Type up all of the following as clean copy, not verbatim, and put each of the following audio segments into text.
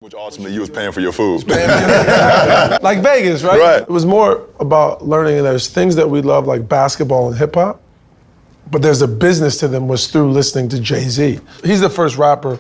Which ultimately you was paying for your food. Like Vegas, right? Right. It was more about learning, and there's things that we love like basketball and hip hop, but there's a business to them was through listening to Jay-Z. He's the first rapper,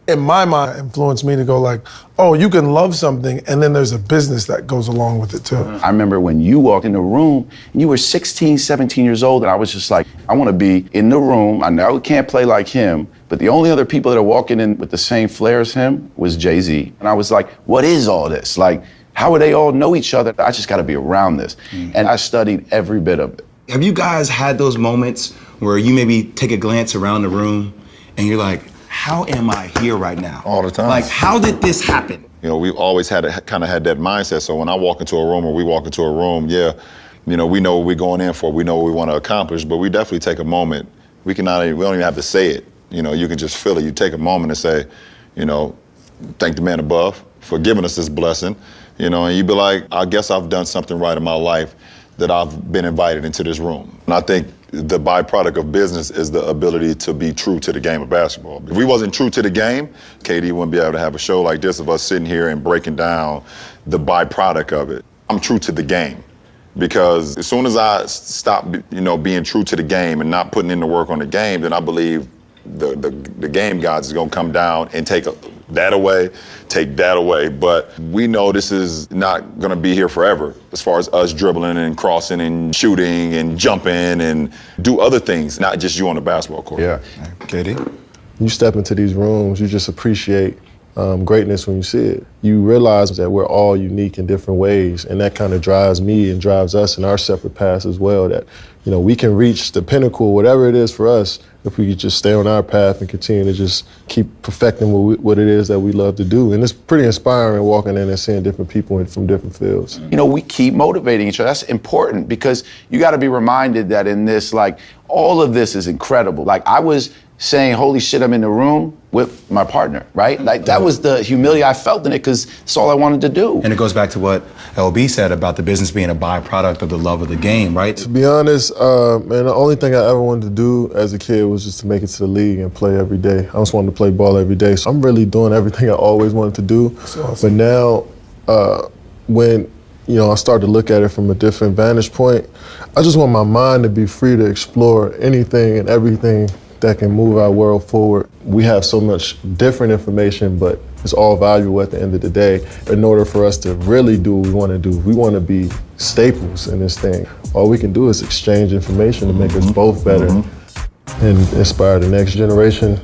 in my mind, influenced me to go like, oh, you can love something and then there's a business that goes along with it too. I remember when you walked in the room and you were 16, 17 years old, and I was just like, I want to be in the room. I know I can't play like him, but the only other people that are walking in with the same flair as him was Jay-Z. And I was like, what is all this? Like, how would they all know each other? I just got to be around this. And I studied every bit of it. Have you guys had those moments where you maybe take a glance around the room and you're like, how am I here right now? All the time. Like, how did this happen? You know, we've always had that mindset. So when I walk into a room or we walk into a room, yeah, you know, we know what we're going in for. We know what we want to accomplish, but we definitely take a moment. We don't even have to say it. You know, you can just feel it. You take a moment and say, you know, thank the man above for giving us this blessing. You know, and you be like, I guess I've done something right in my life that I've been invited into this room. And I think the byproduct of business is the ability to be true to the game of basketball. If we wasn't true to the game, KD wouldn't be able to have a show like this of us sitting here and breaking down the byproduct of it. I'm true to the game because as soon as I stop, you know, being true to the game and not putting in the work on the game, then I believe the game gods is gonna come down and take that away. But we know this is not gonna be here forever as far as us dribbling and crossing and shooting and jumping and do other things, not just you on the basketball court. Yeah. Katie? You step into these rooms, you just appreciate greatness when you see it. You realize that we're all unique in different ways, and that kind of drives me and drives us in our separate paths as well, that, you know, we can reach the pinnacle, whatever it is for us, if we could just stay on our path and continue to just keep perfecting what it is that we love to do. And it's pretty inspiring walking in and seeing different people from different fields. You know, we keep motivating each other. That's important because you got to be reminded that in this, like, all of this is incredible. Like, I was saying, holy shit, I'm in the room with my partner, right? Like, that was the humility I felt in it because it's all I wanted to do. And it goes back to what LB said about the business being a byproduct of the love of the game, right? To be honest, man, the only thing I ever wanted to do as a kid was just to make it to the league and play every day. I just wanted to play ball every day. So I'm really doing everything I always wanted to do. But now, when I start to look at it from a different vantage point, I just want my mind to be free to explore anything and everything that can move our world forward. We have so much different information, but it's all valuable at the end of the day. In order for us to really do what we want to do, we want to be staples in this thing. All we can do is exchange information to make us both better and inspire the next generation.